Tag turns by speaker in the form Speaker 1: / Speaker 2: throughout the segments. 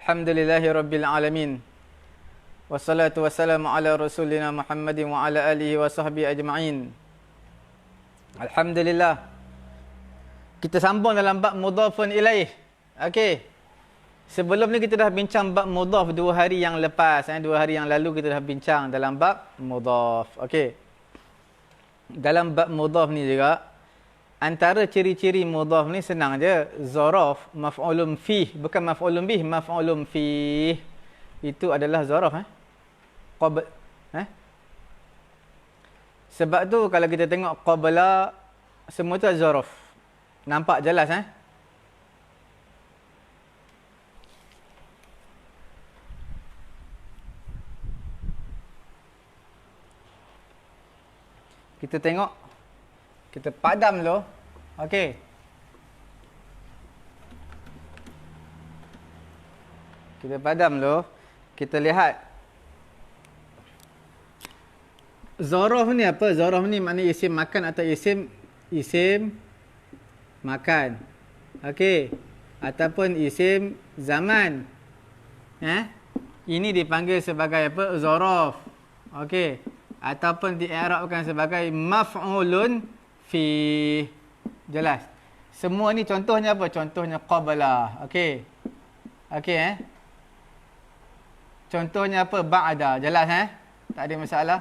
Speaker 1: Alhamdulillahi Rabbil Alamin. Wassalatu wassalamu ala rasulina Muhammadin wa ala alihi wa sahbihi ajma'in. Alhamdulillah. Kita sambung dalam bab mudhafun ilaih. Okey. Sebelum ni kita dah bincang bab mudhaf 2 hari yang lepas. 2 hari yang lalu kita dah bincang dalam bab mudhaf. Okey. Dalam bab mudhaf ni juga, antara ciri-ciri mudhaf ni senang je. Zaraf, maf'ulun fih. Bukan maf'ulun bih, maf'ulun fih. Itu adalah zaraf. Sebab tu kalau kita tengok qabla, semua tu zaraf. Nampak jelas Kita tengok. Kita padam dulu. Okey. Kita padam dulu. Kita lihat. Zaraf ni apa? Zaraf ni maknanya isim makan atau isim makan. Okey. Ataupun isim zaman. Ini dipanggil sebagai apa? Zaraf. Okey. Ataupun di'irabkan sebagai maf'ulun fi. Jelas. Semua ni contohnya apa? Contohnya qabla. Okey. Okey Contohnya apa? Ba'da. Jelas Tak ada masalah.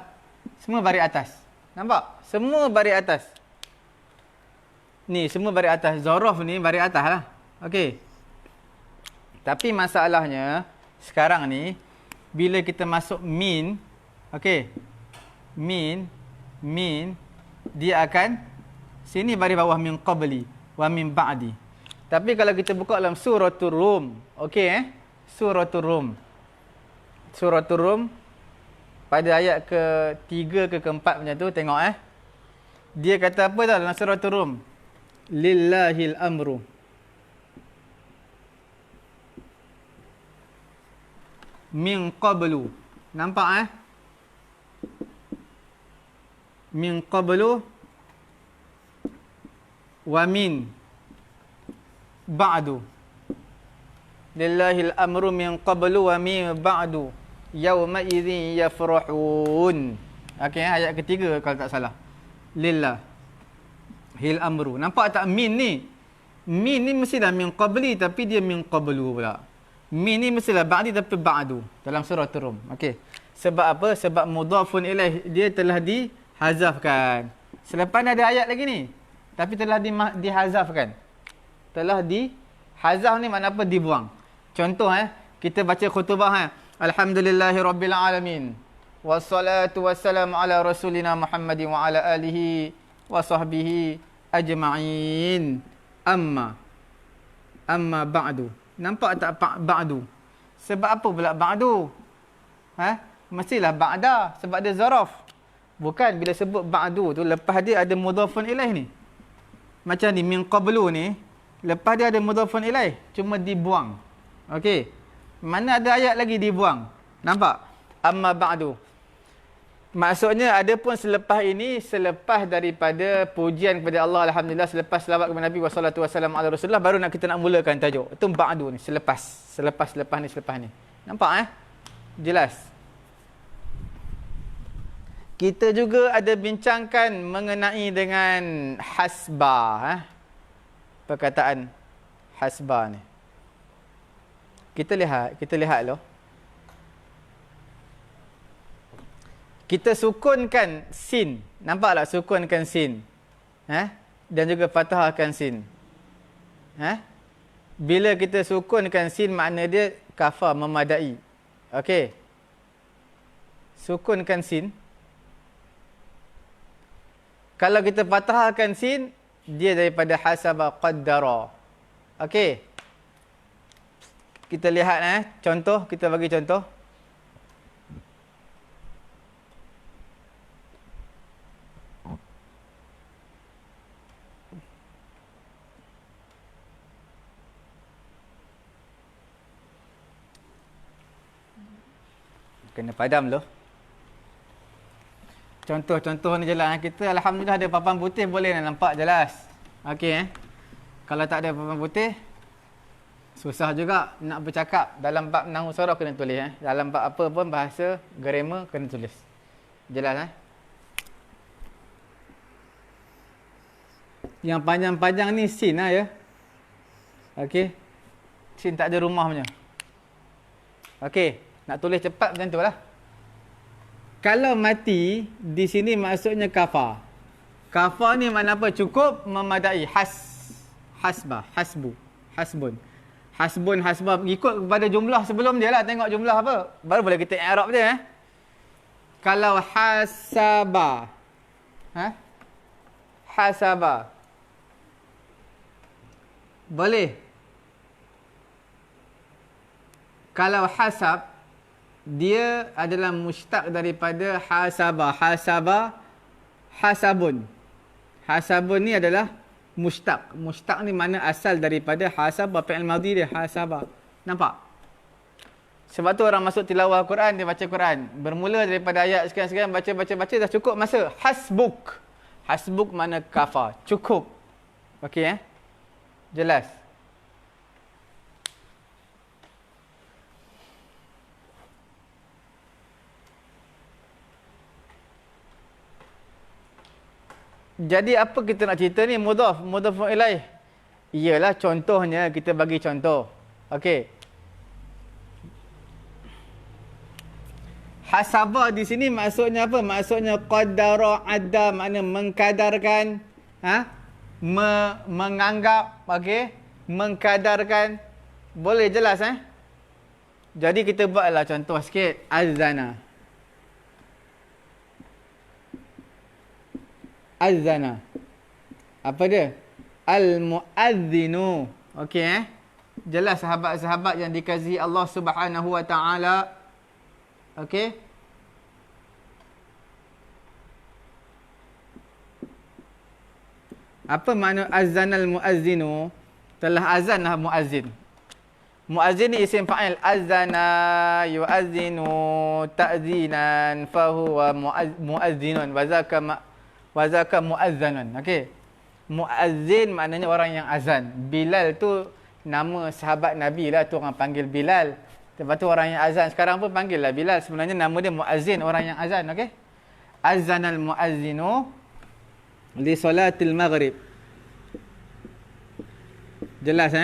Speaker 1: Semua baris atas. Nampak? Semua baris atas. Ni semua baris atas. Zaraf ni baris atas lah. Okey. Tapi masalahnya sekarang ni bila kita masuk min, okey. Min dia akan sini baris bawah min qabli wa min ba'di. Tapi kalau kita buka dalam suratul rum, okey Suratul rum. Suratul rum pada ayat ke-3 ke ke-4 macam tu, tengok Dia kata apa dah dalam suratul rum? Lillahil amru. Min qablu. Nampak Min qablu wa min ba'du. Lillahil amru min qablu wa min ba'du. Yawma idzin yafrahun. Okey, ayat ketiga kalau tak salah. Lillah hil amru. Nampak tak min ni? Min ni mestilah min qabli tapi dia min qablu pula. Min ni mestilah ba'di tapi ba'du dalam surah Rum. Okey. Sebab apa? Sebab mudhafun ilaih dia telah dihazafkan. Selepas ni ada ayat lagi ni. Tapi telah dihazafkan. Telah dihazaf ni makna apa? Dibuang. Contoh kita baca khutbah Alhamdulillahi Rabbil Alamin. Wassalatu wassalamu ala rasulina Muhammadin wa ala alihi wa sahbihi ajma'in. Amma ba'du. Nampak tak ba'du? Sebab apa pula ba'du? Mestilah ba'da. Sebab dia zaraf. Bukan bila sebut ba'du tu, lepas dia ada mudhafun ilaih ni. Macam ni, min qablu ni. Lepas dia ada mudhafun ilaih. Cuma dibuang. Okey. Mana ada ayat lagi dibuang. Nampak? Amma ba'du. Maksudnya ada pun selepas ini, selepas daripada pujian kepada Allah, alhamdulillah, selepas selawat kepada Nabi wassalatu wassalamu ala Rasulullah, baru kita nak mulakan tajuk. Itu ba'du ni, selepas ni. Nampak Jelas. Kita juga ada bincangkan mengenai dengan hasbah. Perkataan hasbah ni. Kita lihat loh. Kita sukunkan sin. Nampak tak sukunkan sin? Dan juga fathahkan sin. Bila kita sukunkan sin, makna dia kafar, memadai. Okey. Sukunkan sin. Kalau kita fathahkan sin, dia daripada hasaba qaddara. Okey. Kita lihat contoh, kita bagi contoh. Kena padam dulu. Contoh-contoh ni jelas. Kita alhamdulillah ada papan putih, boleh nak nampak jelas. Okey Kalau tak ada papan putih, Susah juga nak bercakap. Dalam bab nahwu saraf kena tulis. Dalam bab apa pun bahasa grammar kena tulis. Jelas Yang panjang-panjang ni sin lah ya. Okey. Sin tak ada rumah punya. Okey. Nak tulis cepat macam tu lah. Kalau mati, di sini maksudnya kafa. Kafa ni makna apa? Cukup, memadai. Hasbah. Hasbun. Hasbah. Ikut kepada jumlah sebelum dia lah. Tengok jumlah apa. Baru boleh kita i'rab dia. Kalau hasaba. Hasaba. Boleh. Kalau hasab, dia adalah mushtaq daripada hasaba. Hasabun. Hasabun ni adalah mushtaq. Mushtaq ni mana asal daripada hasaba. Fi'il madhi dia hasaba. Nampak? Sebab tu orang masuk tilawah Quran, dia baca Quran. Bermula daripada ayat sekian-sekian, baca dah cukup masa. Hasbuk. Hasbuk mana kafa. Cukup. Okey Jelas? Jadi apa kita nak cerita ni? Mudhaf ilaih. Iyalah contohnya, kita bagi contoh. Okey. Hasaba di sini maksudnya apa? Maksudnya qaddara adda, makna mengkadarkan, menganggap, okey? Mengkadarkan. Boleh jelas Jadi kita buatlah contoh sikit. Azana. Apa dia? Al-mu'adzinu. Okey Jelas sahabat-sahabat yang dikasihi Allah Subhanahu wa taala. Okey. Apa makna azanal muazzinu? Telah azan lah muazzin. Muazzin ni isim fa'il. Azana yu'azzinu ta'zinan fahuwa muazzinun wa zaka muazzanun. Okey. Muazzin maknanya orang yang azan. Bilal tu nama sahabat Nabi lah, tu orang panggil Bilal. Lepas tu orang yang azan sekarang pun panggil lah Bilal. Sebenarnya nama dia muazzin, orang yang azan. Okey. Azanal muazzinu li salatil maghrib. Jelas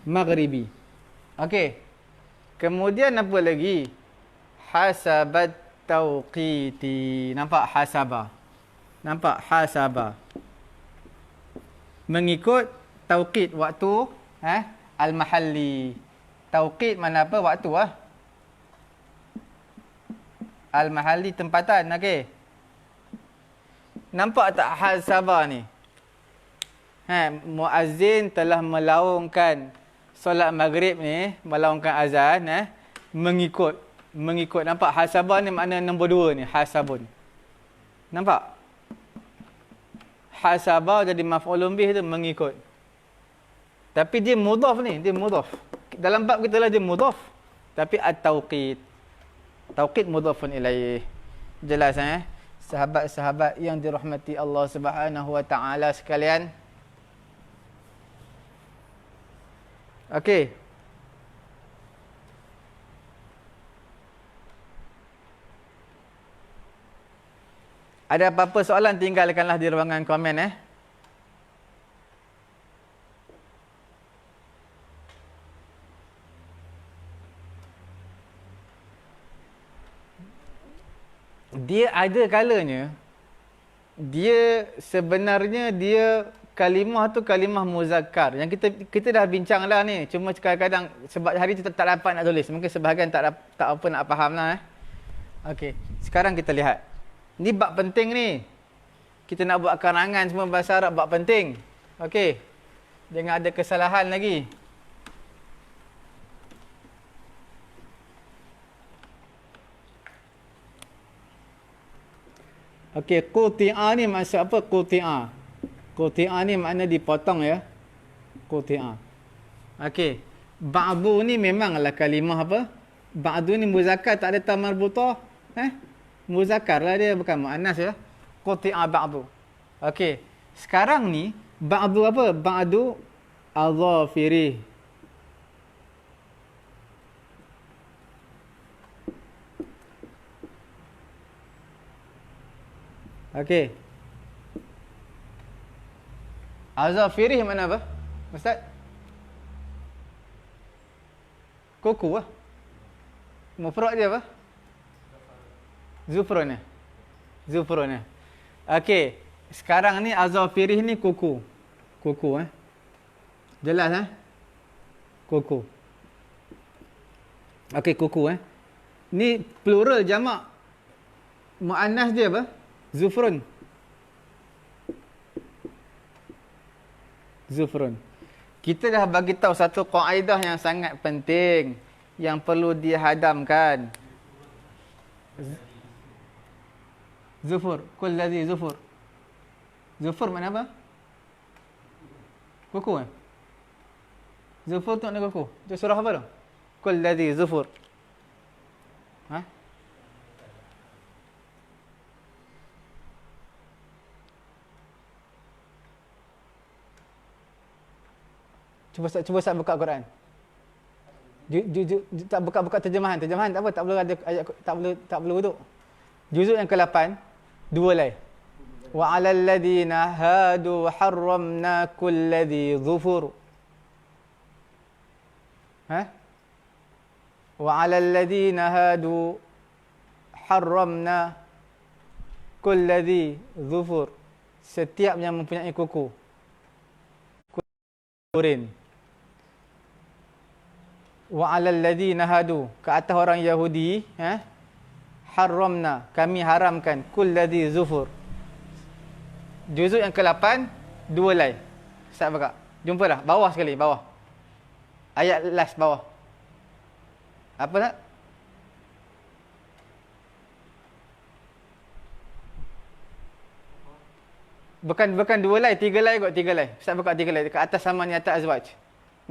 Speaker 1: Maghribi. Okey. Kemudian apa lagi? Hasabat tauqiti. Nampak hasaba. Mengikut tauqit waktu al-mahalli. Tauqit mana apa? Waktu Al-mahalli tempatan. Okey. Nampak tak hasaba ni? Muazzin telah melaungkan solat maghrib ni, melaungkan azan mengikut. Nampak hasaba ni makna nombor 2 ni, hasabun. Nampak? Hasaba jadi maf'ulun bih tu mengikut. Tapi dia mudhaf ni, dalam bab kita lah dia mudhaf. Tapi at-tauqit. Tauqit mudhafun ilaih. Jelas sahabat-sahabat yang dirahmati Allah Subhanahu wa taala sekalian. Okey. Ada apa-apa soalan, tinggalkanlah di ruangan komen Dia ada kalanya sebenarnya kalimah tu kalimah muzakkar. Yang kita dah bincang lah ni. Cuma kadang-kadang sebab hari tu tak dapat nak tulis. Mungkin sebahagian tak apa nak faham lah Okey, sekarang kita lihat. Ni bab penting ni. Kita nak buat karangan semua bahasa Arab, bab penting. Okey. Jangan ada kesalahan lagi. Okey, quti'a ni maksud apa? Quti'a ni makna dipotong Quti'a. Okey. Ba'du ni memanglah kalimah apa? Ba'du ni muzakkar, tak ada ta marbutah. Muzakkar lah dia, bukan muannas Quti'a ba'du. Okey. Sekarang ni ba'du apa? Ba'du adhafirih. Okey. Azafirih mana apa? Ustaz? Kuku lah. Mufrad dia apa? Zufrun. Zufrun. Okey. Sekarang ni azafirih ni kuku. Kuku Jelas Kuku. Okey, kuku Ni plural jamak. Muannas dia apa? Zufrun. Zufrun. Kita dah bagi tahu satu kaedah yang sangat penting yang perlu dihadamkan. Zufur. Kul ladzi zufur. Zufur makna apa? Kuku Zufur tu makna kuku. Itu surah apa tu? Kul ladzi zufur. Cuba Ustaz buka Quran. Tak buka terjemahan. Terjemahan tak apa, tak perlu ada ayat, tak perlu duduk. Juzuk yang ke-8, dua lai. Wa 'alal ladina hadu harramna kulladhi dhufur. Wa 'alal ladina hadu harramna kulladhi dhufur. Setiap yang mempunyai kuku. Kurin. Wa 'alal ladzina hadu, ke atas orang Yahudi, haramna, kami haramkan kulladzi zufur. Juzuk yang ke-8, dua lai. Ustaz buka. Jumpalah bawah sekali, bawah. Ayat last bawah. Apa tak? Bukan dua lai, tiga lai kot, tiga lai. Ustaz buka tiga lai dekat atas sama ni atas azwaj.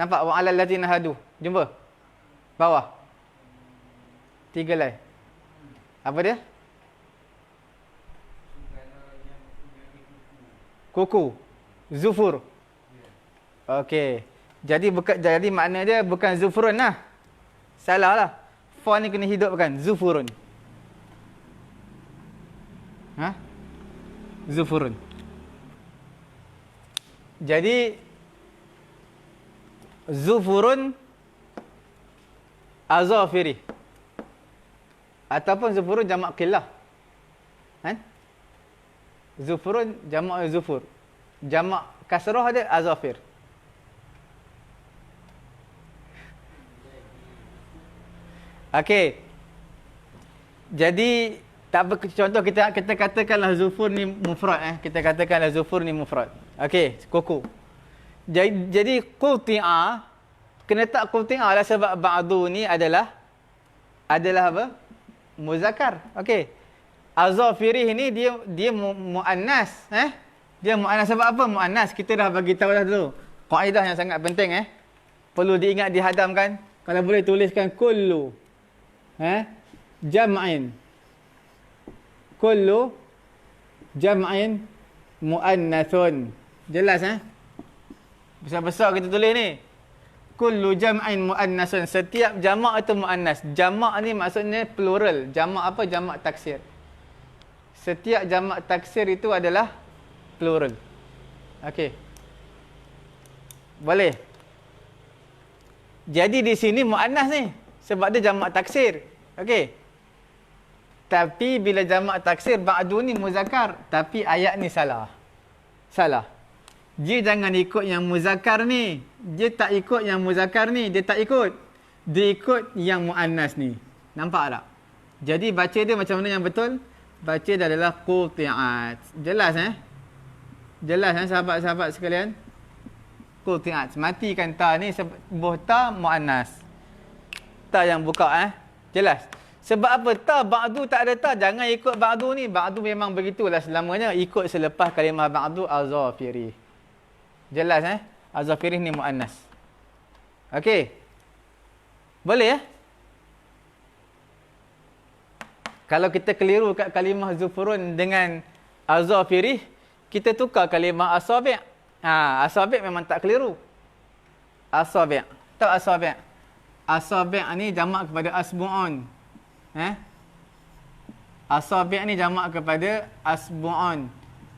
Speaker 1: Nampak wa 'alal ladzina hadu. Jumpa. Bawah. Tiga lai. Apa dia? Kuku. Zufur. Okey. Jadi makna dia bukan zufurun lah. Salah lah. Fa ni kena hidupkan. Zufurun. Zufurun. Jadi zufurun azafiri ataupun zufurun jamak qillah. Zufurun jamak zufur. Jamak kasrah dia azafir. Okey. Jadi contoh kita katakanlah zufur ni mufrad kita katakanlah zufur ni mufrad. Okey, kuku. Jadi quti'a, kena tak quti'a lah sebab ba'du ni adalah apa? Muzakkar. Okey. Azafirih ni dia muannas, Dia muannas sebab apa muannas? Kita dah bagi tahu dah dulu. Kaedah yang sangat penting perlu diingat, dihadamkan. Kalau boleh tuliskan kullu jam'in. Kullu jam'in muannathun. Jelas besar-besar kita tulis ni. Kullu jam'in muannasun. Setiap jamak itu muannas. Jamak ni maksudnya plural. Jamak apa? Jamak taksir. Setiap jamak taksir itu adalah plural. Okey. Boleh. Jadi di sini muannas ni sebab dia jamak taksir. Okey. Tapi bila jamak taksir ba'du ni muzakkar, tapi ayat ni salah. Salah. Dia jangan ikut yang muzakkar ni. Dia tak ikut yang muzakkar ni. Dia tak ikut. Dia ikut yang muannas ni. Nampak tak? Jadi baca dia macam mana yang betul? Baca dia adalah quti'at. Jelas Jelas sahabat-sahabat sekalian? Quti'at. Matikan ta ni buh ta muannas. Ta yang buka Jelas. Sebab apa? Ta ba'du tak ada ta. Jangan ikut ba'du ni. Ba'du memang begitulah selamanya. Ikut selepas kalimah ba'du azafiri. Jelas azafiri ni muannas. Okey. Boleh Kalau kita keliru kat kalimah zufurun dengan azafiri, kita tukar kalimah asabi'. Asabi' memang tak keliru. Asabi'. Tahu asabi'? Asabi' ni jamak kepada asbu'un. Asabi' ni jamak kepada asbu'un.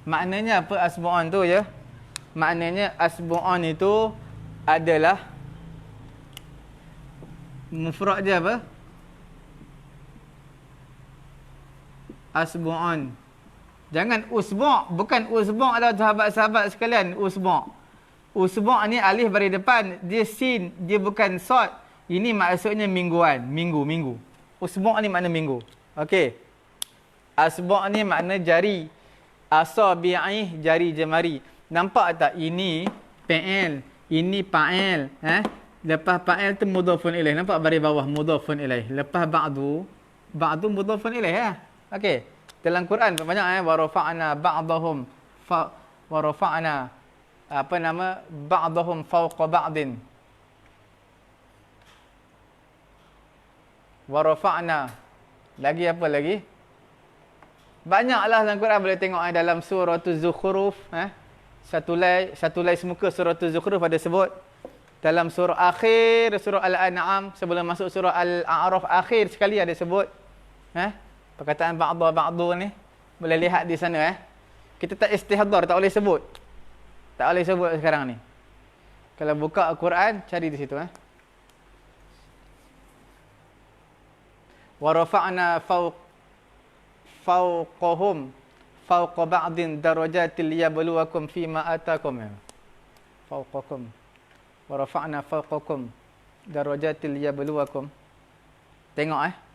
Speaker 1: Maknanya apa asbu'un tu ya? Maknanya asbu'un itu adalah mufrad dia apa? Asbu'un. Jangan usbu', bukan usbu' adalah sahabat-sahabat sekalian, usbu'. Usbu' ni alif baris depan, dia sin, dia bukan sod. Ini maksudnya mingguan, minggu. Usbu' ni makna minggu. Okey. Asbu' ni makna jari. Asabi'i jari jemari. Nampak tak ini fa'il, ini fa'il, Lepas fa'il tu mudhafun ilaih. Nampak baris bawah mudhafun ilaih. Lepas ba'du mudhafun ilaih Okey. Dalam Quran banyak wa rafa'na ba'dahum wa rafa'na ba'dahum fawqa ba'din. Wa rafa'na. Lagi apa lagi? Banyaklah dalam Quran boleh tengok dalam surah Az-Zukhruf, satu lai semuka surah Az-Zukhruf ada sebut. Dalam surah akhir surah Al-An'am sebelum masuk surah Al-A'raf akhir sekali ada sebut. Perkataan ba'du ni boleh lihat di sana Kita tak istihdar, tak boleh sebut. Tak boleh sebut sekarang ni. Kalau buka Al-Quran cari di situ Wa rafa'na fawqahum fawqa ba'din darajatil liyabluwakum fima atakum. Fawqakum. Wa rafa'na fawqakum darajatil liyabluwakum. Tengok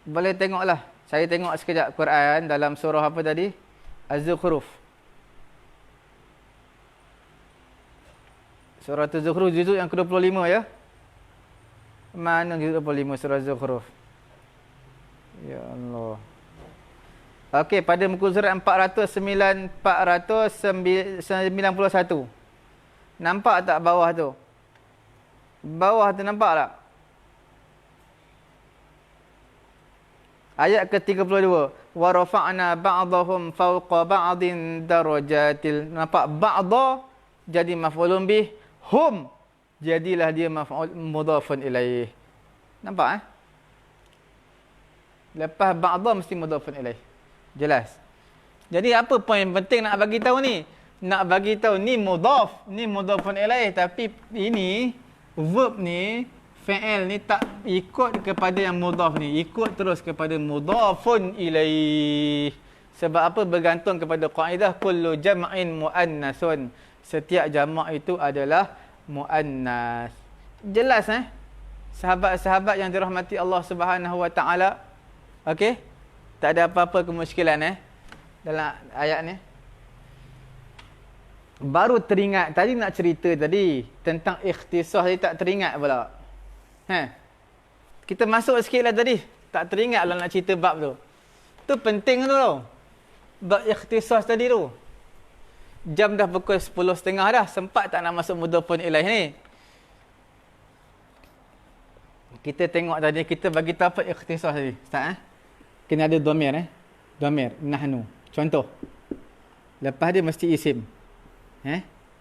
Speaker 1: Boleh tengoklah. Saya tengok sekejap Quran dalam surah apa tadi? Az-Zukhruf. Surah Az-Zukhruf juzuk yang ke-25 ya. Mana juzuk 25 surah Az-Zukhruf? Ya Allah. Okey, pada muka surat 491. Nampak tak bawah tu? Bawah tu nampak tak? Ayat ke-32. Wa rafa'na ba'dahum fawqa ba'din darajatil. Nampak ba'da jadi maf'ulun bih, hum jadilah dia maf'ul mudhafun ilaih. Nampak Lepas ba'da mesti mudhafun ilaih. Jelas. Jadi apa poin penting nak bagi tahu ni? Nak bagi tahu ni mudhaf, ni mudhafun ilaih, tapi ini verb ni fa'il ni tak ikut kepada yang mudhaf ni, ikut terus kepada mudhafun ilaih. Sebab apa? Bergantung kepada kaedah kullu jam'in muannasun. Setiap jamak itu adalah muannas. Jelas sahabat-sahabat yang dirahmati Allah Subhanahu wa taala. Okey? Tak ada apa-apa kemusykilan dalam ayat ni. Baru teringat tadi nak cerita tadi tentang ikhtisas tadi, tak teringat pula. Kita masuk sikitlah tadi. Tak teringatlah nak cerita bab tu. Tu penting tu tau. Bab ikhtisas tadi tu. Jam dah pukul 10.30 dah. Sempat tak nak masuk mudhafun ilaih ni. Kita tengok tadi. Kita bagi tahu apa ikhtisas tadi. Ustaz kena ada dhamir Dhamir. Nahnu. Contoh. Lepas dia mesti isim.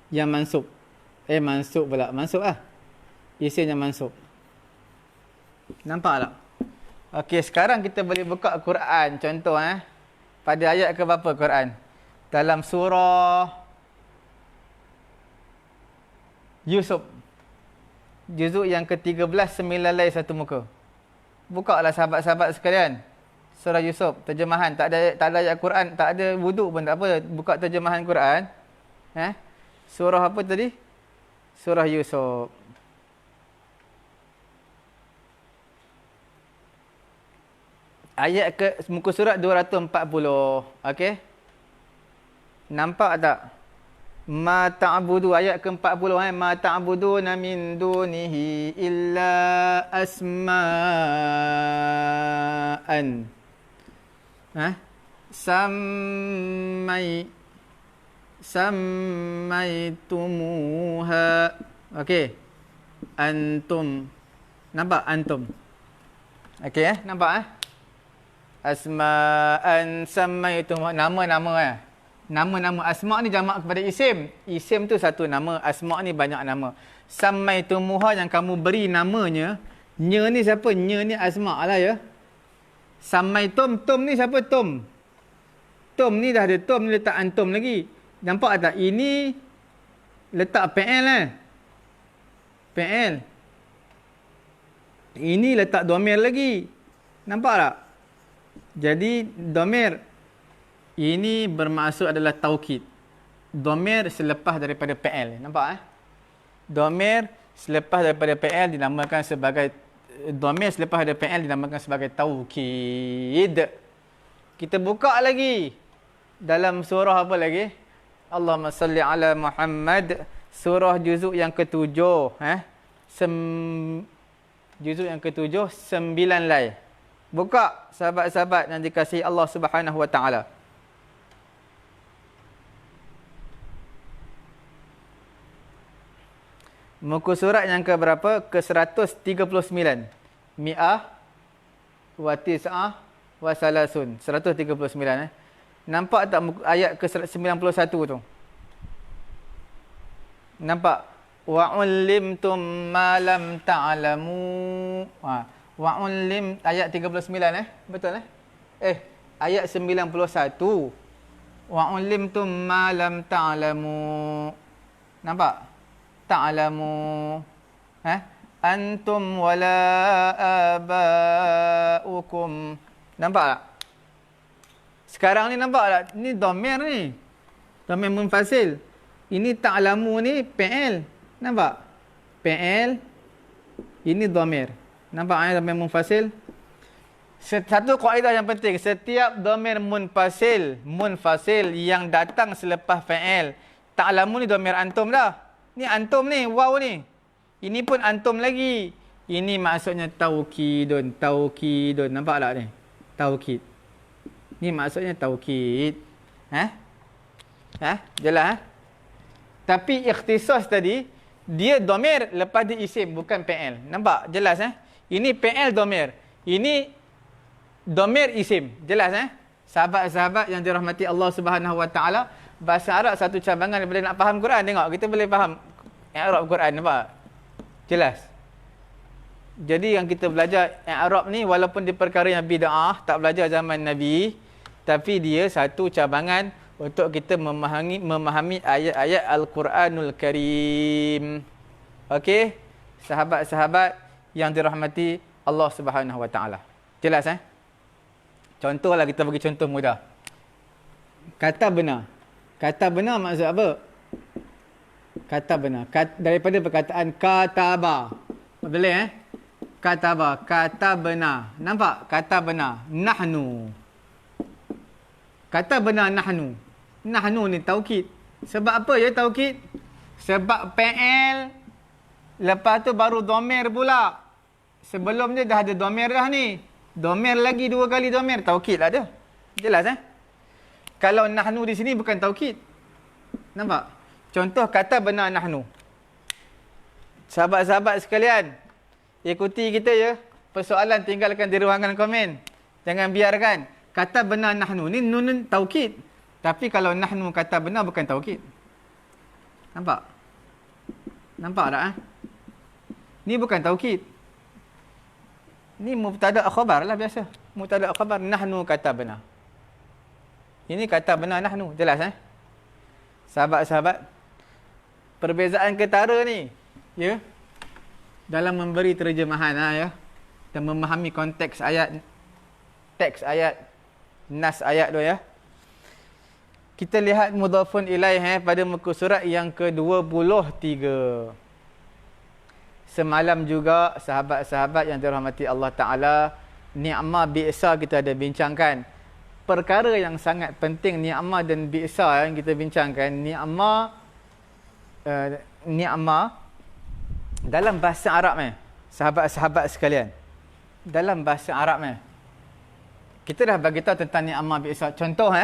Speaker 1: Yang mansub. Mansub pula. Mansub Isim yang mansub. Nampak tak? Okey, sekarang kita boleh buka Quran. Contoh pada ayat ke berapa Quran? Dalam surah Yusuf. Juzuk yang ke-13, 9 lai 1 muka. Buka lah sahabat-sahabat sekalian. Surah Yusuf, terjemahan. Tak ada ayat Quran, tak ada wuduk pun tak apa. Buka terjemahan Quran. Surah apa tadi? Surah Yusuf. Ayat ke muka surat 240. Okey. Nampak tak? Ma ta'budu ayat ke-40 ma ta'buduna min dunihi illa asma'an. Sammaitumuha. Okey. Antum. Nampak antum? Okey nampak Asma'an sammaitum, nama-nama Nama-nama asma' ni jamak kepada isim. Isim tu satu nama, asma' ni banyak nama. Samaitumuha yang kamu beri namanya. Nya ni siapa? Nya ni asma' lah ya. Samaitum, tum ni siapa? Tum. Tum ni dah ada tum ni letak antum lagi. Nampak tak? Ini letak PL lah. PL. Ini letak domir lagi. Nampak tak? Jadi domir ini bermaksud adalah taukid. Domir selepas daripada PL. Nampak Domir selepas daripada PL dinamakan sebagai domir selepas daripada PL dinamakan sebagai taukid. Kita buka lagi dalam surah apa lagi? Allahumma salli ala Muhammad, surah juzuk yang ketujuh, juzuk yang ketujuh, 9 lai. Buka sahabat-sahabat yang dikasihi Allah Subhanahu wa taala. Muka surat yang ke berapa? Ke 139. Mi'ah wa tis'ah wa salasun. 139 Nampak tak ayat ke 91 tu? Nampak? Wa ulimtum ma lam ta'lamu. Wa ulim ayat 39 Betul ayat 91. Wa ulimtum ma lam ta'lamu. Nampak? Ta'lamu. Antum wala aba'ukum. Nampak tak? Sekarang ni nampak tak? Ni domir ni. Domir munfasil. Ini ta'lamu ni PL. Nampak? PL. Ini domir. Nampak domir munfasil? Satu kaedah yang penting. Setiap domir munfasil yang datang selepas PL. Ta'lamu ni domir antum dah. Ni antum ni, waw ni. Ini pun antum lagi. Ini maksudnya taukidun. Nampak tak ni? Taukid. Ni maksudnya taukid. Jelas Tapi ikhtisas tadi, dia domir lepas dia isim, bukan PL. Nampak? Jelas Ini PL domir. Ini domir isim. Jelas Sahabat-sahabat yang dirahmati Allah Subhanahu wa taala, bahasa Arab satu cabangan daripada nak faham Quran. Tengok, kita boleh faham Arab Quran, nampak? Jelas. Jadi yang kita belajar Arab ni, walaupun di perkara yang bid'ah, tak belajar zaman Nabi, tapi dia satu cabangan untuk kita memahami ayat-ayat Al-Quranul Karim. Okey? Sahabat-sahabat yang dirahmati Allah Subhanahu wa taala. Jelas Contohlah, kita bagi contoh mudah. Kata benar. Kata benar maksud apa? Kata benar. Daripada perkataan kataba. Boleh Kataba. Kata benar. Nampak? Kata benar. Nahnu. Kata benar nahnu. Nahnu ni taukid. Sebab apa ya taukid? Sebab PL. Lepas tu baru domir pula. Sebelum dia dah ada domir dah ni. Domir lagi 2 kali domir. Taukid lah dia. Jelas Kalau nahnu di sini bukan taukid. Nampak? Contoh kata benar nahnu. Sahabat-sahabat sekalian, ikuti kita ya. Persoalan tinggalkan di ruangan komen. Jangan biarkan. Kata benar nahnu ni nun taukid. Tapi kalau nahnu kata benar bukan taukid. Nampak? Nampak tak Ni bukan taukid. Ni mubtada' khabar lah biasa. Mubtada' khabar, nahnu kata benar. Ini kata benar nahnu. Jelas Sahabat-sahabat, perbezaan ketara ni ya, dalam memberi terjemahan ya, dan memahami konteks ayat, teks ayat, nas ayat tu ya. Kita lihat mudhafun ilaih pada muka surat yang ke-23. Semalam juga sahabat-sahabat yang dirahmati Allah Ta'ala, ni'mah bi'sa kita ada bincangkan. Perkara yang sangat penting ni'mah dan bi'sa yang kita bincangkan. Ni'mah dalam bahasa Arab sahabat-sahabat sekalian. Dalam bahasa Arab kita dah bagi tahu tentang ni'mah bi'sa. Contoh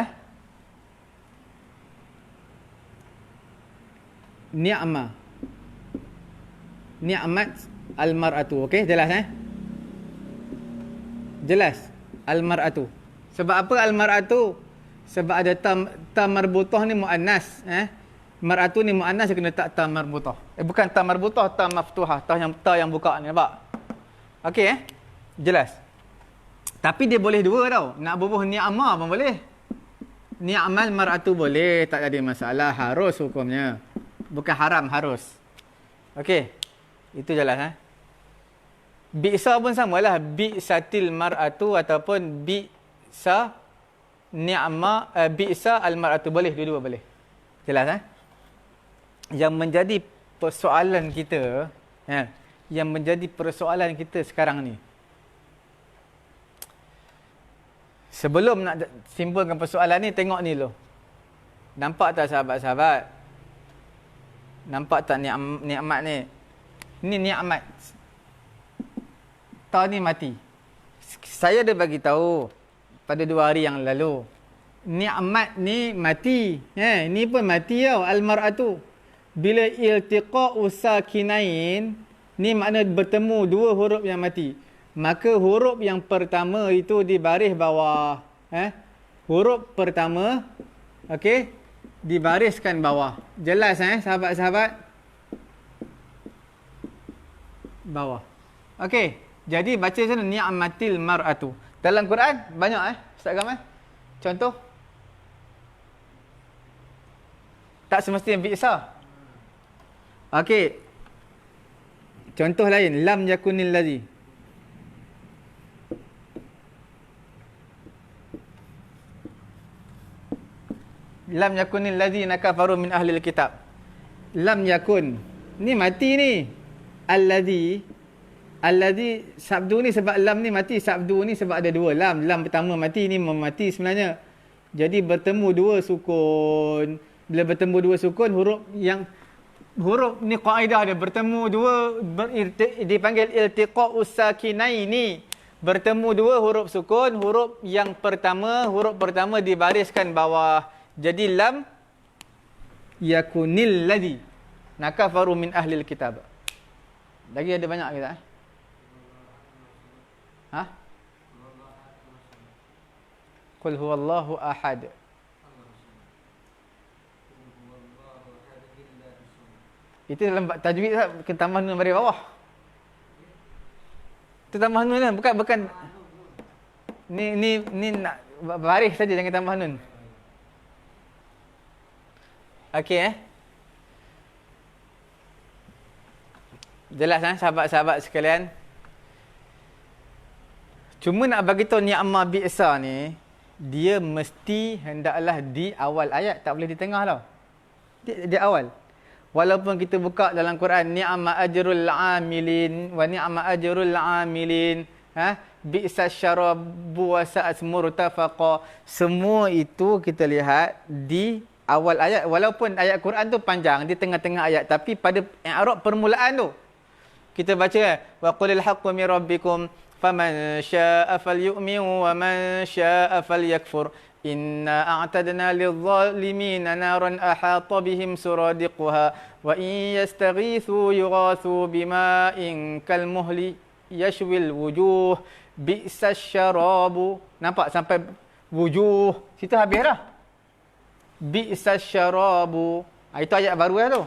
Speaker 1: ni'mah. Ni'mat al-mar'atu. Okey, jelas Jelas. Al-mar'atu. Sebab apa al-mar'atu? Sebab ada ta marbutah ni muannas, mar'atu ni muannas, dia kena tak ta marbutah. Bukan ta marbutah, ta maftuhah, ta yang buka ni, nampak? Okey jelas. Tapi dia boleh dua tau. Nak bubuh ni'amah pun boleh. Ni'amal mar'atu boleh, tak ada masalah, harus hukumnya. Bukan haram, harus. Okey. Itu jelas Bi'sa pun samalah, bi'satil mar'atu ataupun bi'sa ni'ma, bi'sa al mar'atu, boleh, dua-dua boleh. Jelas Yang menjadi persoalan kita, yang menjadi persoalan kita sekarang ni. Sebelum nak simpulkan persoalan ni, tengok ni dulu. Nampak tak sahabat-sahabat? Nampak tak ni'mat ni? Ni ni'mat. Ta ni mati. Saya dah bagi tahu pada 2 hari yang lalu. Ni'mat ni mati. Ni pun mati tau. Al-mar'atu. Bila iltiqa'u sakinain, ni makna bertemu 2 huruf yang mati. Maka huruf yang pertama itu di baris bawah. Huruf pertama, okey, dibariskan bawah. Jelas sahabat-sahabat? Bawah. Okey. Jadi baca macam mana? Ni'matil mar'atu. Dalam Quran banyak Ustaz Gamal. Contoh. Tak semestinya bi'sa. Okey. Contoh lain, lam yakunil ladzi. Lam yakunil ladzina kafaru min ahlil kitab. Lam yakun. Ni mati ni. Alladzi sabdu ni sebab lam ni mati, sabdu ni sebab ada 2 lam. Lam pertama mati, ni mati sebenarnya. Jadi bertemu 2 sukun. Bila bertemu 2 sukun, huruf ni kaedah dia, bertemu 2 dipanggil iltiqa'us sakinaini. Bertemu 2 huruf sukun, huruf pertama dibariskan bawah. Jadi lam yakunil ladzi nakafaru min ahlil kitab. Lagi ada banyak kita Qul huwallahu ahad. Itu dalam tajwid kita tambah nun dari bawah. Itu tambah nun kan? Bukan ni nak baris saja, jangan tambah nun. Okey Jelas sahabat-sahabat sekalian. Cuma nak bagi tahu ni'mah bi'sa ni, dia mesti hendaklah di awal ayat, tak boleh di tengah tau. Di awal. Walaupun kita buka dalam Quran, ni'ma ajrul amilin wa ni'ma ajrul amilin, bi'sa syarabu wa sa'at murtafaqa. Semua itu kita lihat di awal ayat. Walaupun ayat Quran tu panjang, di tengah-tengah ayat, tapi pada i'rab permulaan tu kita baca wa qulil haqqu min rabbikum faman syaa'a falyu'min wa man syaa'a falyakfur inna a'tadna lidh-dhalimina naran ahata bihim suradiquha wa in yastaghithu yughathu bima'in kalmuhli yashwil wujuh bi'sa syarabu. Nampak sampai wujuh situ habis dah. Bi'sa syarabu. Itu ayat baru tu.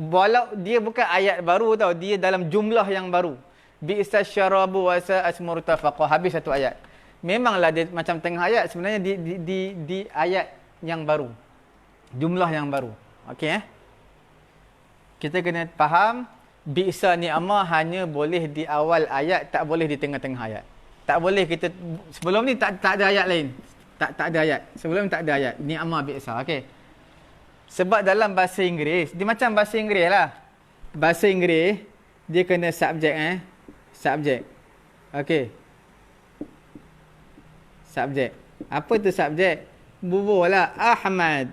Speaker 1: Walau dia bukan ayat baru tau, dia dalam jumlah yang baru. Bi'sa syarabu wa sa'at murtafaqa. Habis satu ayat. Memanglah dia macam tengah ayat, sebenarnya di ayat yang baru. Jumlah yang baru. Okey Kita kena faham, bi'sa ni'mah hanya boleh di awal ayat, tak boleh di tengah-tengah ayat. Tak boleh kita sebelum ni tak ada ayat lain. Tak ada ayat. Sebelum ni tak ada ayat. Ni'mah bi'sa. Okey. Sebab dalam bahasa Inggeris, dia macam bahasa Inggeris lah. Bahasa Inggeris, dia kena subjek subjek. Okey. Subjek. Apa tu subjek? Bubuh lah. Ahmad.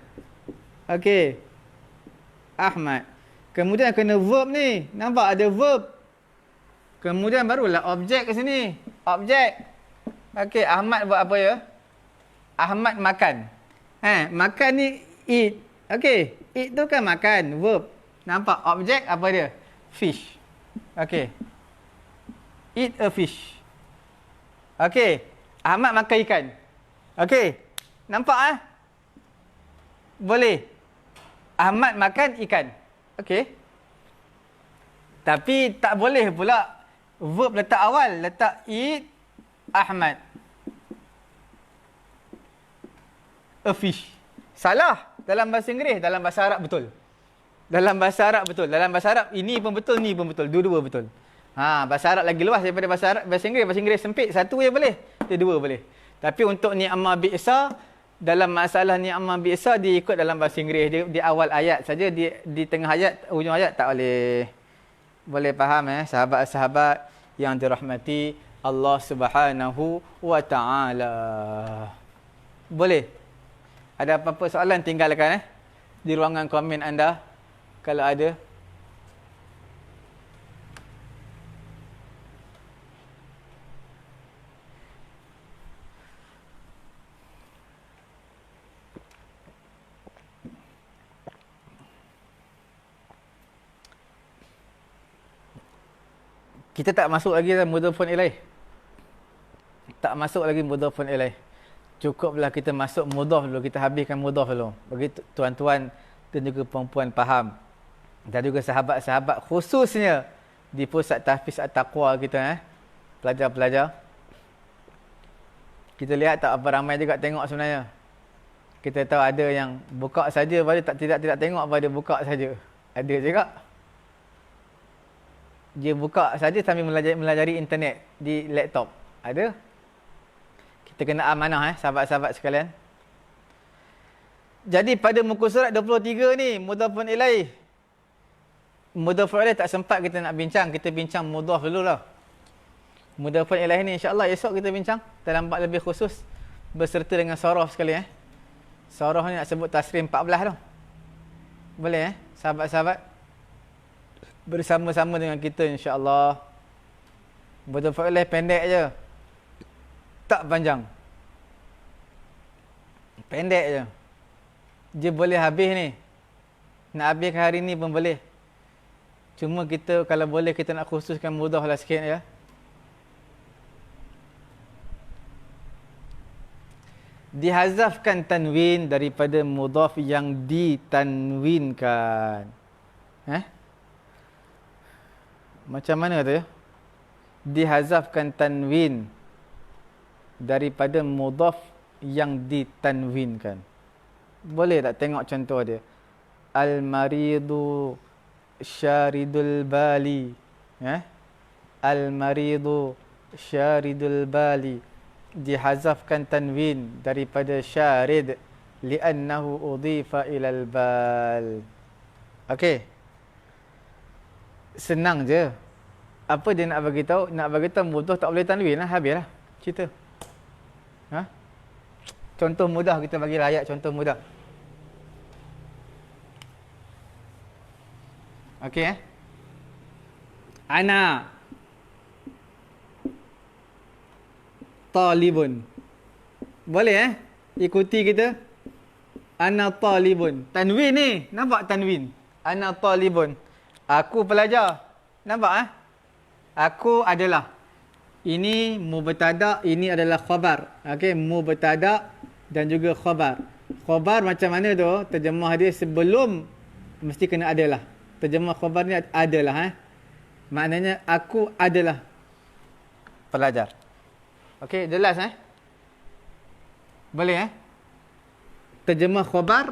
Speaker 1: Okey. Ahmad. Kemudian kena verb ni. Nampak ada verb. Kemudian barulah objek ke sini. Objek. Okey. Ahmad buat apa ya? Ahmad makan. Makan ni eat. Okey. Eat tu kan makan. Verb. Nampak objek apa dia? Fish. Okey. Eat a fish. Okey. Ahmad makan ikan. Okey. Nampak Boleh. Ahmad makan ikan. Okey. Tapi tak boleh pula verb letak awal, letak eat Ahmad a fish. Salah dalam bahasa Inggeris, dalam bahasa Arab betul. Dalam bahasa Arab betul. Dalam bahasa Arab ini pun betul, ni pun betul. Dua-dua betul. Bahasa Arab lagi luas daripada bahasa Arab, bahasa Inggeris. Bahasa Inggeris sempit, satu je boleh. Dia dua boleh. Tapi untuk ni'ma bi'sa, dalam masalah ni'ma bi'sa dia ikut dalam bahasa Inggeris. Dia di awal ayat saja, di tengah ayat, ujung ayat tak boleh. Boleh faham sahabat-sahabat yang dirahmati Allah Subhanahu wa taala. Boleh. Ada apa-apa soalan tinggalkan di ruangan komen anda kalau ada. Kita tak masuk lagi dalam mudhafun ilaih. Tak masuk lagi mudhafun ilaih. Cukuplah kita masuk mudhaf dulu, kita habiskan mudhaf dulu. Bagi tuan-tuan dan juga perempuan faham. Dan juga sahabat-sahabat khususnya di pusat tahfiz at-taqwa kita pelajar-pelajar. Kita lihat tak apa ramai juga tengok sebenarnya. Kita tahu ada yang buka saja, pada tidak tengok pada buka saja. Ada juga. Dia buka saja sambil melajari internet di laptop. Ada. Kita kena amanah sahabat-sahabat sekalian. Jadi pada muka surat 23 ni, mudhafun ilaih. Mudhafun ilaih tak sempat kita nak bincang. Kita bincang mudhaf dululah. Mudhafun ilaih ni insya-Allah esok kita bincang dalam bab lebih khusus berserta dengan sorof sekali Sorof ni nak sebut tasrim 14 tu. Boleh sahabat-sahabat? Bersama-sama dengan kita insya-Allah. Mudhafun ilaih pendek je. Tak panjang. Pendek je. Dia boleh habis ni. Nak habiskan hari ni pun boleh. Cuma kita kalau boleh kita nak khususkan mudhaf lah sikit ya. Dihazafkan tanwin daripada mudhaf yang ditanwinkan. Macam mana tu ya? Dihazafkan tanwin daripada mudhaf yang ditanwinkan. Boleh tak tengok contoh dia? Al-maridu syaridul bali. Al-maridu syaridul bali. Dihazafkan tanwin daripada syarid li'annahu udhifa ilal bal. Okey. Senang je. Apa dia nak bagi tahu? Nak bagi tahu mudhaf tak boleh tanwin habislah cerita. Contoh mudah kita bagi ayat contoh mudah. Okey Ana talibun. Boleh ikuti kita. Ana talibun. Tanwin ni, nampak tanwin? Ana talibun. Aku pelajar. Nampak Aku adalah. Ini mubtada, ini adalah khabar. Okey, mubtada dan juga khabar. Khabar macam mana tu? Terjemah dia sebelum mesti kena adalah. Terjemah khabar ni adalah maknanya aku adalah pelajar. Okey, jelas Boleh Terjemah khabar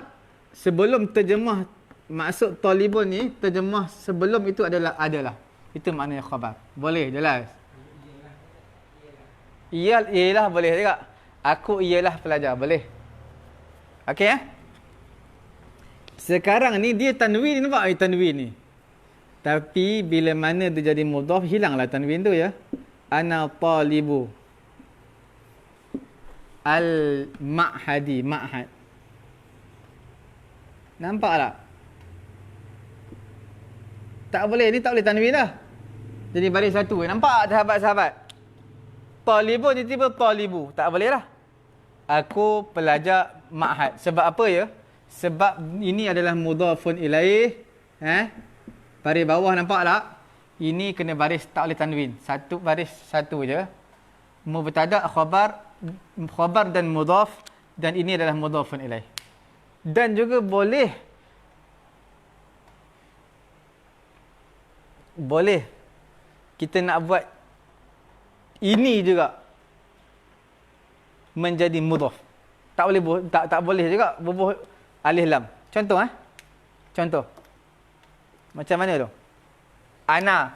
Speaker 1: sebelum terjemah maksud talibun ni, terjemah sebelum itu adalah. Itu maknanya khabar. Boleh, jelas. Ialah boleh juga. Aku ialah pelajar. Boleh. Okey Sekarang ni dia tanwin. Nampak tanwin ni? Tapi bila mana dia jadi mudhaf, hilanglah tanwin tu ya. Ana talibu al-ma'hadi. Ma'had. Nampak tak? Tak boleh. Ni tak boleh tanwin dah. Jadi baris satu. Nampak sahabat-sahabat? Talibun tiba-tiba talibu. Tak boleh lah. Aku pelajar ma'had. Sebab apa ya? Sebab ini adalah mudhafun ilaih. Baris bawah nampak tak? Ini kena baris tak boleh tanwin. Satu baris satu je. Mubtada, khabar dan mudhaf. Dan ini adalah mudhafun ilaih. Dan juga boleh kita nak buat ini juga menjadi mudhaf. Tak boleh juga bubuh alif lam. Contoh Contoh. Macam mana tu? Ana.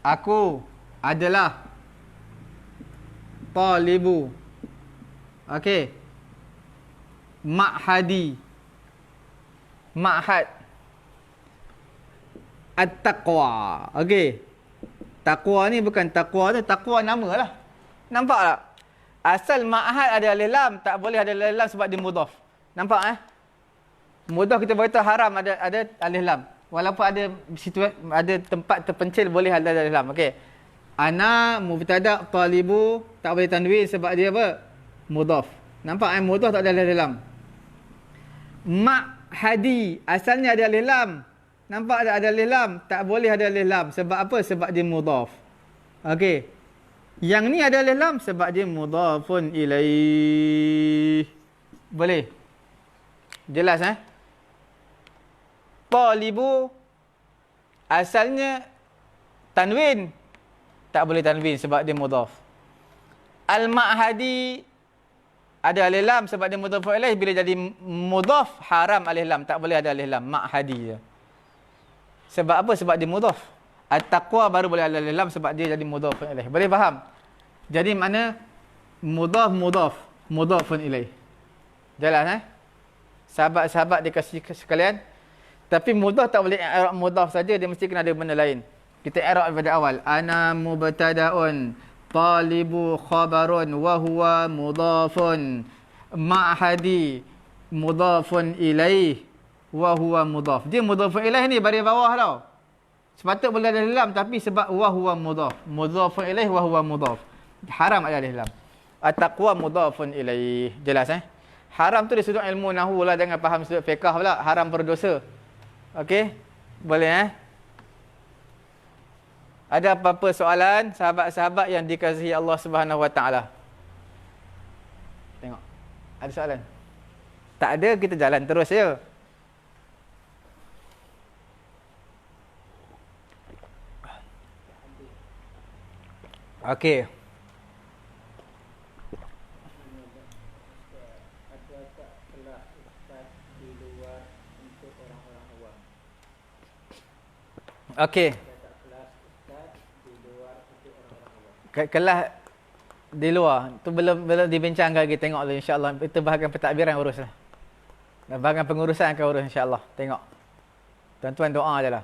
Speaker 1: Aku adalah talibu. Okey. Ma'hadi. Ma'had. At-taqwa. Okey. Taqwa ni bukan taqwa tu, taqwa nama lah. Nampak tak? Asal ma'had ada alif lam, tak boleh ada alif lam sebab dia mudhaf. Nampak Mudhaf kita beritahu haram ada alif lam. Walaupun ada tempat terpencil boleh ada alif lam. Okey. Ana mubtada talibu tak boleh tanwin sebab dia apa? Mudhaf. Nampak mudhaf tak ada alif lam. Ma'hadi asalnya ada alif lam. Nampak ada alif lam, tak boleh ada alif lam. Sebab apa? Sebab dia mudhaf. Okey. Yang ni ada alif lam sebab dia mudhafun ilaih. Boleh? Jelas Talibu asalnya tanwin. Tak boleh tanwin sebab dia mudhaf. Al-Ma'hadi ada alif lam sebab dia mudhafun ilaih. Bila jadi mudhaf haram alif lam, tak boleh ada alif lam. Ma'hadi je. Sebab apa? Sebab dia mudhaf. At-taqwa baru boleh ada alif lam sebab dia jadi mudhafun ilaih. Boleh faham? Jadi mana mudhafun ilaih. Jelas Sahabat-sahabat dikasih sekalian. Tapi mudhaf tak boleh i'rab mudhaf saja, dia mesti kena ada benda lain. Kita i'rab daripada awal. Ana mubtadaun, talibu khabarun wa huwa mudhafun. Ma'hadi mudhafun ilaih wa huwa mudhaf. Dia mudhafun ilaih ni baris bawah tau. Sepatut boleh ada lam tapi sebab wa huwa mudhaf. Mudhafun ilaih wa huwa mudhaf. Haram ada lam. At-taqwa mudhafun ilaih. Jelas Haram tu dari sudut ilmu nahwu lah, jangan faham sudut fiqh pula. Haram berdosa. Okey? Boleh Ada apa-apa soalan sahabat-sahabat yang dikasihi Allah Subhanahu Wa Taala? Tengok. Ada soalan? Tak ada, kita jalan terus je. Okey. Okey. Kelas di luar tu belum dibincangkan lagi, tengok dulu insya-Allah. Itu bahagian pentadbiran uruslah. Dan bahagian pengurusan akan urus insya-Allah. Tengok. Tuan-tuan doa ajalah.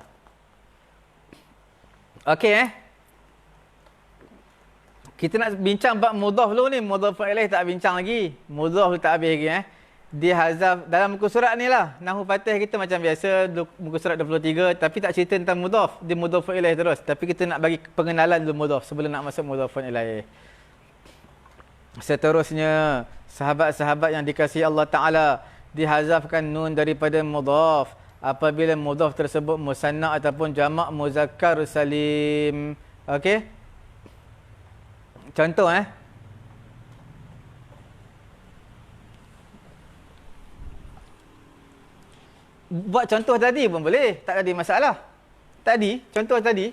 Speaker 1: Okey Kita nak bincang bab mudhaf dulu ni. Mudhaf ilaih tak bincang lagi. Mudhaf tak habis lagi Dihazaf dalam muka surat ni lah. Nahwu Fatih kita macam biasa muka surat 23 tapi tak cerita tentang mudhaf. Dia mudhaf ilaih terus. Tapi kita nak bagi pengenalan dulu mudhaf sebelum nak masuk mudhaf ilaih. Seterusnya, sahabat-sahabat yang dikasihi Allah Taala, dihazafkan nun daripada mudhaf apabila mudhaf tersebut musanna ataupun jamak muzakkar salim. Okey? Contoh buat contoh tadi pun boleh, tak ada masalah. Contoh tadi.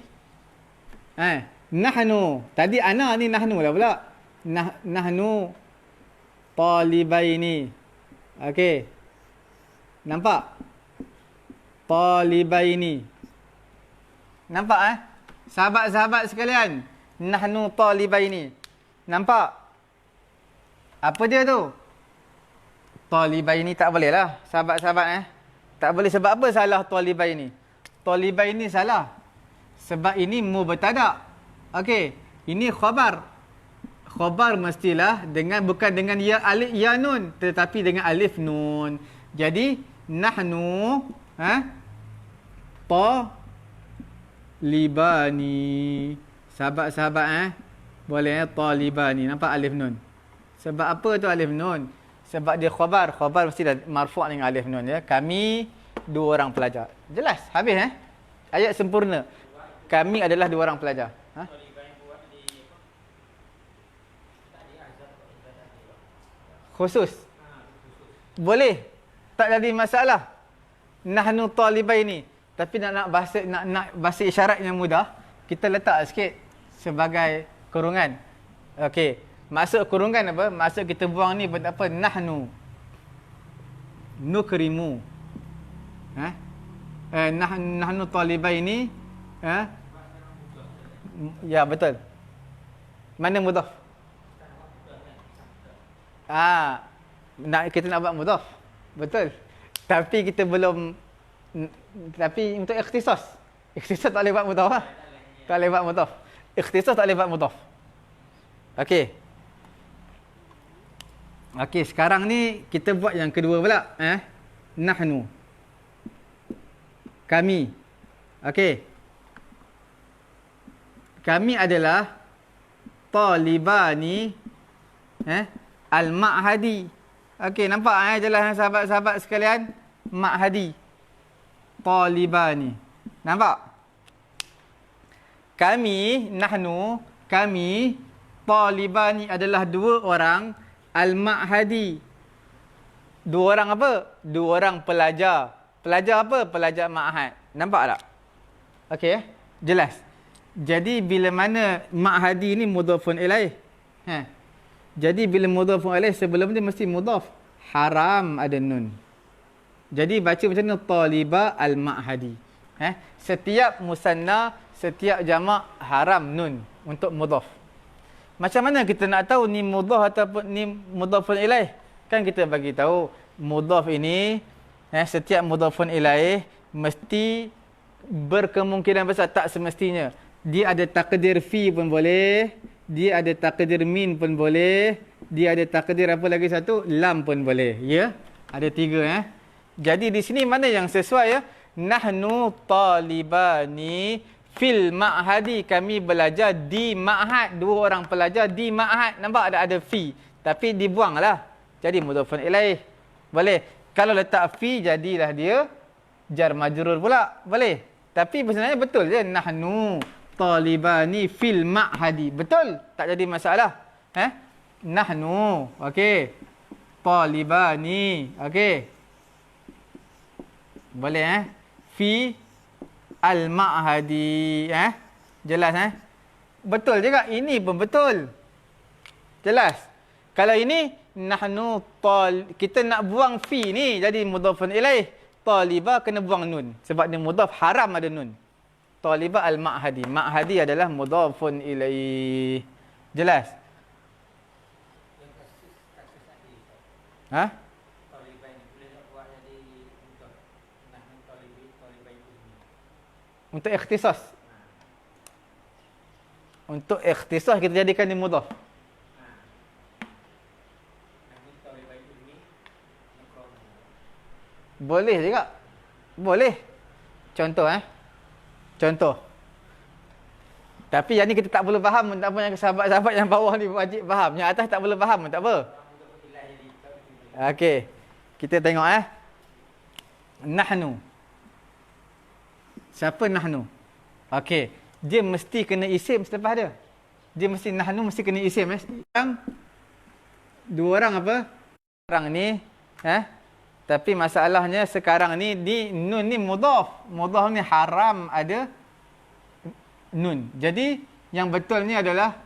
Speaker 1: Nahnu. Tadi ana ni nahnu lah pula. Nahnu talibaini. Okey. Nampak? Talibaini. Nampak Sahabat-sahabat sekalian, nahnu talibaini. Nampak? Apa dia tu? Talibaini tak boleh lah, sahabat-sahabat Tak boleh sebab apa salah talibaini? Talibaini salah. Sebab ini mubtada'. Okey, ini khabar. Khabar mestilah bukan dengan ya alif ya nun, tetapi dengan alif nun. Jadi nahnu talibani. Sahabat-sahabat boleh talibani. Nampak alif nun? Sebab apa tu alif nun? Sebab dia khabar. Khabar mesti dah marfu' dengan alif nun Kami 2 orang pelajar. Jelas, habis Ayat sempurna. Kami adalah 2 orang pelajar. Khusus. Boleh. Tak jadi masalah. Nahnu talibaini. Tapi nak bahasa isyarat yang mudah, kita letak sikit sebagai kurungan. Okey. Maksud kurungan apa? Maksud kita buang ni apa? Nahnu nukrimu. Nahnu talibaini. Ya, betul. Mana mudhaf? Kita nak buat mudhaf. Betul. Tapi kita belum, tapi untuk ikhtisas. Ikhtisas tak boleh buat mudhaf lah. Tak boleh buat mudhaf. Ikhtisas tak boleh buat mudhaf. Okey. Okey, sekarang ni kita buat yang kedua pula. Nahnu. Kami. Okey. Kami adalah talibani al-ma'hadi. Okey, nampak jelas sahabat-sahabat sekalian? Ma'hadi. Talibani. Nampak? Kami, nahnu, kami, talibani adalah dua orang al-ma'hadi. Dua orang apa? Dua orang pelajar. Pelajar apa? Pelajar ma'had. Nampak tak? Okey, jelas. Jadi bila mana ma'hadi ni mudhafun ilaih. Jadi bila mudhafun ilaih sebelum ni mesti mudhaf. Haram ada nun. Jadi baca macam ni, taliba al-ma'hadi. Setiap musanna, setiap jamak haram nun untuk mudhaf. Macam mana kita nak tahu ni mudhaf ataupun ni mudhafun ilaih? Kan kita bagi tahu mudhaf ini setiap mudhafun ilaih mesti berkemungkinan besar, tak semestinya. Dia ada takdir fi pun boleh, dia ada takdir min pun boleh, dia ada takdir apa lagi satu, lam pun boleh. Ya, ada tiga. Jadi di sini mana yang sesuai ya? Nahnu talibani fil ma'hadi, kami belajar di ma'had, dua orang pelajar di ma'had. Nampak ada fi, tapi dibuanglah. Jadi mudhafun ilaih. Boleh. Kalau letak fi jadilah dia jar majrur pula. Boleh. Tapi sebenarnya betul je, nahnu talibani fil ma'hadi. Betul, tak jadi masalah. Nahnu, okey. Talibani, okey. Boleh fi al ma'hadi, jelas betul juga, ini pun betul. Jelas. Kalau ini nahnu kita nak buang fi ni jadi mudhafun ilaih. Taliba kena buang nun sebab dia mudhaf, haram ada nun. Taliba al-ma'hadi. Ma'hadi adalah mudhafun ilaih. Jelas?
Speaker 2: Taliba ini boleh tak buat jadi mudhaf? Nahnu taliba itu.
Speaker 1: Untuk ikhtisas. Untuk ikhtisas kita jadikan dia mudhaf.
Speaker 2: Nahnu taliba itu ni
Speaker 1: Boleh juga. Boleh. Contoh Contoh. Tapi yang ni kita tak perlu faham, tak apa, yang sahabat-sahabat yang bawah ni wajib faham. Yang atas tak perlu faham, tak apa. Okey. Kita tengok Nahnu. Siapa nahnu? Okey. Dia mesti kena isim selepas dia. Dia mesti nahnu mesti kena isim. Dua orang apa? Orang ni tapi masalahnya sekarang ni nun ni mudhaf. Mudhaf ni haram ada nun. Jadi yang betul ni adalah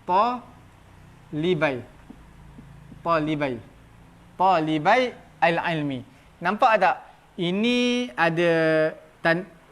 Speaker 1: talibai. Talibai. Talibai al-ilmi. Nampak tak? Ini ada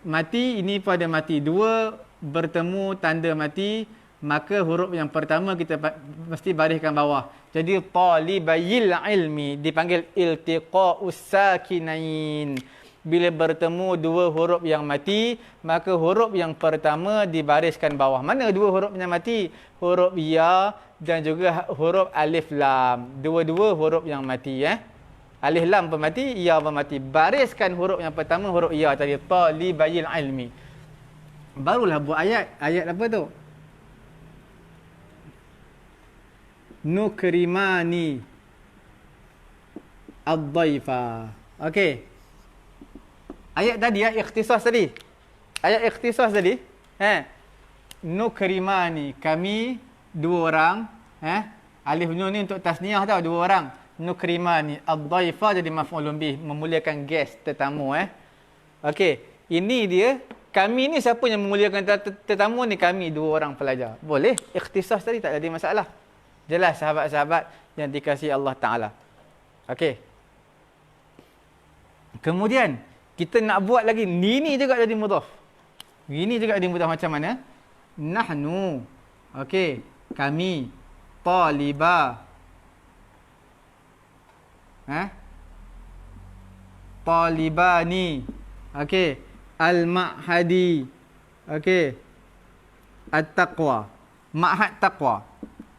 Speaker 1: mati, ini pun ada mati. Dua bertemu tanda mati, maka huruf yang pertama kita mesti bariskan bawah. Jadi talibayil ilmi dipanggil iltiqa'us sakinain. Bila bertemu dua huruf yang mati, maka huruf yang pertama dibariskan bawah. Mana dua huruf yang mati? Huruf ya dan juga huruf alif lam. Dua-dua huruf yang mati Alif lam pun mati, ya pun mati. Bariskan huruf yang pertama, huruf ya tadi, talibayil ilmi. Barulah buat ayat. Ayat apa tu? Nukrimani ad-daifa. Okey. Ayat tadi ikhtisas tadi. Ayat ikhtisas tadi. Nukrimani, kami dua orang. Alif nun ni untuk tasniah tau, dua orang. nukrimani. Ad-dhaifa jadi maf'ulun bih, memuliakan guest, tetamu Okey, ini dia. Kami ni siapa yang memuliakan tetamu ni? Kami dua orang pelajar. Boleh, ikhtisas tadi tak ada masalah. Jelas sahabat-sahabat yang dikasihi Allah Ta'ala. Okey. Kemudian, kita nak buat lagi. Ini juga jadi mudhaf. Ini juga jadi mudhaf macam mana? Nahnu. Okey. Kami. Taliba. Talibani. Okey. Al-Ma'hadi. Okey. At-Taqwa. Ma'had Taqwa.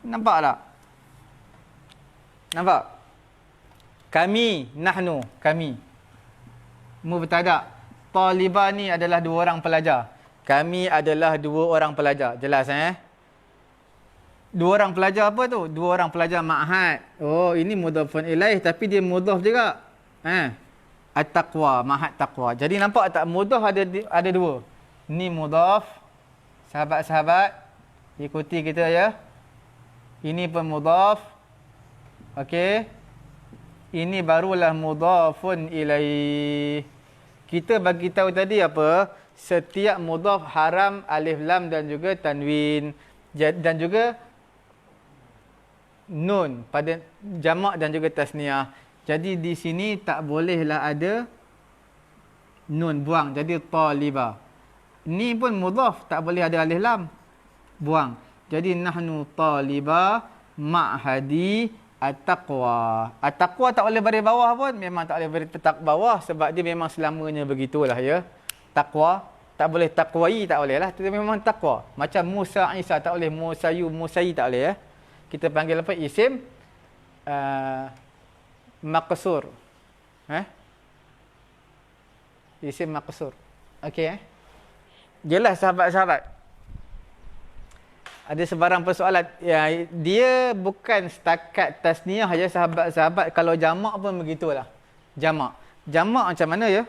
Speaker 1: Nampak tak? Nampak? Kami. Nahnu. Kami. Mubtada. Talibani adalah dua orang pelajar. Kami adalah dua orang pelajar. Jelas Dua orang pelajar apa tu? Dua orang pelajar ma'had. Oh, ini mudhafun ilaih tapi dia mudhaf juga. At-taqwa, ma'had taqwa. Jadi nampak tak, mudhaf ada dua. Ni mudhaf. Sahabat-sahabat, ikuti kita ya. Ini pun mudhaf. Okey. Ini barulah mudhafun ilaih. Kita bagi tahu tadi apa? Setiap mudhaf haram alif lam dan juga tanwin dan juga nun pada jamak dan juga tasniah. Jadi di sini tak bolehlah ada nun, buang. Jadi taliba. Ni pun mudhaf, tak boleh ada alif lam. Buang. Jadi nahnu taliba ma'hadi at-taqwa. At-taqwa tak boleh baris bawah pun. Memang tak boleh baris petak bawah sebab dia memang selamanya begitulah ya. Taqwa. Tak boleh taqwai, tak boleh lah. Itu memang taqwa. Macam Musa, Isa tak boleh. Musayu, Musai tak boleh ya. Kita panggil apa? Isim maqsur. Isim maqsur. Okey Jelas sahabat-sahabat. Ada sebarang persoalan. Ya, dia bukan setakat tasniah saja sahabat-sahabat. Kalau jamak pun begitulah. Jamak. Jamak macam mana ya?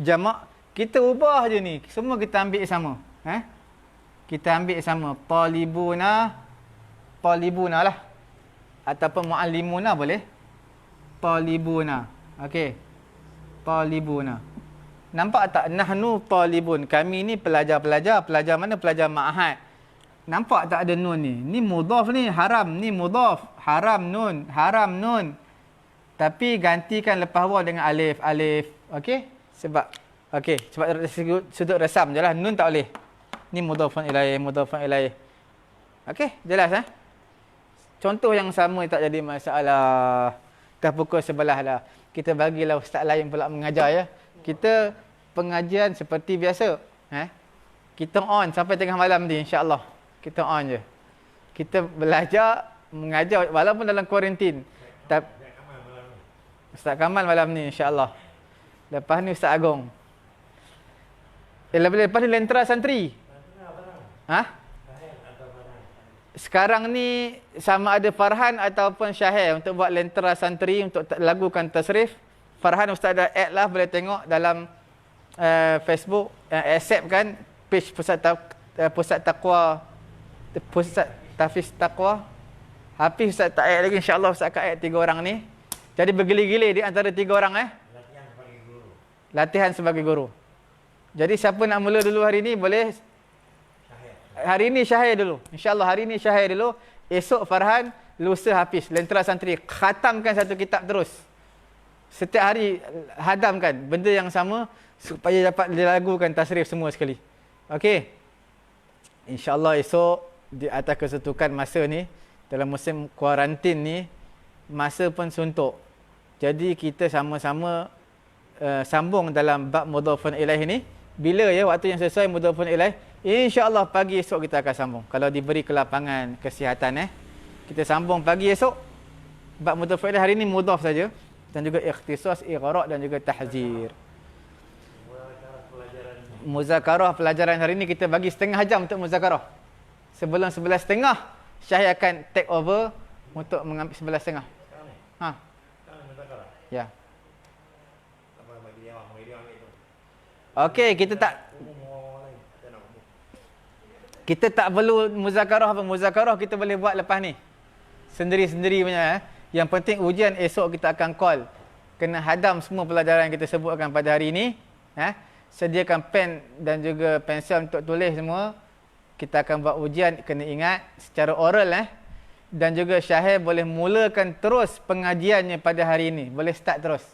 Speaker 1: Jamak kita ubah je ni. Semua kita ambil sama. Kita ambil sama. Talibuna lah. Ataupun muallimuna boleh. Talibuna. Okey. Talibuna. Nampak tak? Nahnu talibun. Kami ni pelajar-pelajar. Pelajar mana? Pelajar ma'had. Nampak tak ada nun ni? Ni mudhaf ni. Haram. Ni mudhaf. Haram nun. Haram nun. Tapi gantikan lepas waw dengan alif. Alif. Okey? Sebab sudut resam je lah. Nun tak boleh. Ni mudhafun ilaih. Mudhafun ilaih. Okey? Jelas Contoh yang sama tak jadi masalah. Dah pukul 11 dah. Kita bagilah ustaz lain pula mengajar ya. Kita pengajian seperti biasa. Kita on sampai tengah malam ni insya-Allah. Kita on je. Kita belajar mengajar walaupun dalam kuarantin. Ustaz Kamal malam ni insya-Allah. Lepas ni Ustaz Agong. Lepas ni lentera santri. Sekarang ni sama ada Farhan ataupun Syahir untuk buat lentera santri untuk lagukan tasrif. Farhan Ustaz dah add lah, boleh tengok dalam Facebook. Accept kan page Pusat Taqwa, Pusat Tafiz Taqwa. Hafiz Ustaz tak add lagi, insya-Allah Ustaz akan add 3 orang ni. Jadi bergilir-gilir di antara 3 orang Latihan sebagai guru. Jadi siapa nak mula dulu hari ni boleh. Hari ni Syahir dulu. InsyaAllah hari ni Syahir dulu. Esok Farhan, lusa Hafiz. Lentera santri. Khatamkan satu kitab terus. Setiap hari hadamkan benda yang sama supaya dapat dilagukan tasrif semua sekali. Okey. InsyaAllah esok di atas kesetukan masa ni, dalam musim kuarantin ni, masa pun suntuk. Jadi kita sama-sama sambung dalam bab mudhafun ilaih ni. Bila ya waktu yang sesuai mudhafun ilaih, insya-Allah pagi esok kita akan sambung. Kalau diberi kelapangan kesihatan kita sambung pagi esok. Bab mudhafun ilaih hari ni mudhaf saja dan juga ikhtisas, ighraq dan juga tahzir. Muzakarah pelajaran hari ni kita bagi setengah jam untuk muzakarah. Sebelum 11.30 Syahir akan take over untuk mengambil 11.30. Ya. Okey, kita tak perlu muzakarah apa. Muzakarah kita boleh buat lepas ni. Sendiri-sendiri punya. Yang penting ujian esok kita akan call. Kena hadam semua pelajaran yang kita sebutkan pada hari ini. Sediakan pen dan juga pensel untuk tulis semua. Kita akan buat ujian, kena ingat secara oral. Dan juga Syahir boleh mulakan terus pengajiannya pada hari ini. Boleh start terus.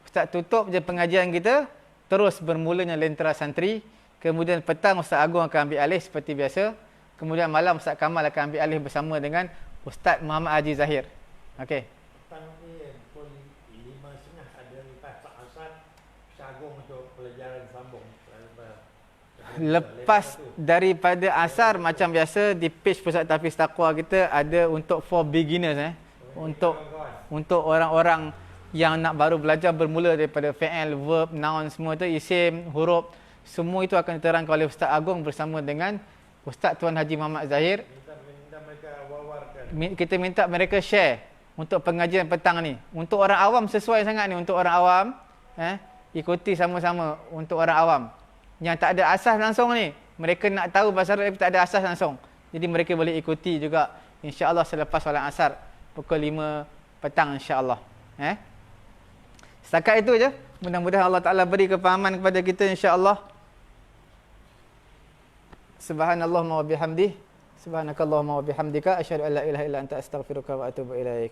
Speaker 1: Ustaz tutup je pengajian kita. Terus bermulanya lentera santri. Kemudian petang Ustaz Agung akan ambil alih seperti biasa. Kemudian malam Ustaz Kamal akan ambil alih bersama dengan Ustaz Muhammad Haji Zahir. Okey.
Speaker 3: Petang ni pukul 5.30 ada lepas Pak Asad Sagung untuk pelajaran sambung.
Speaker 1: Lepas daripada asar macam biasa di page Pusat Tahfiz Taqwa kita ada untuk for beginners untuk orang-orang yang nak baru belajar bermula daripada fi'il, verb, noun semua tu, isim, huruf, semua itu akan diterangkan oleh Ustaz Agung bersama dengan Ustaz Tuan Haji Muhammad Zahir.
Speaker 3: Minta mereka wawarkan.
Speaker 1: Kita minta mereka share untuk pengajian petang ni. Untuk orang awam sesuai sangat ni untuk orang awam, ikuti sama-sama untuk orang awam. Yang tak ada asas langsung ni, mereka nak tahu bahasa Arab tapi tak ada asas langsung. Jadi mereka boleh ikuti juga insya-Allah selepas solat asar pukul 5 petang insya-Allah. Setakat itu je. Mudah-mudahan Allah Taala beri kefahaman kepada kita insya-Allah. Subhanallahumma wa bihamdihi, subhanakallahumma wa bihamdika, asyhadu an la ilaha illa anta astaghfiruka wa atubu ilaik.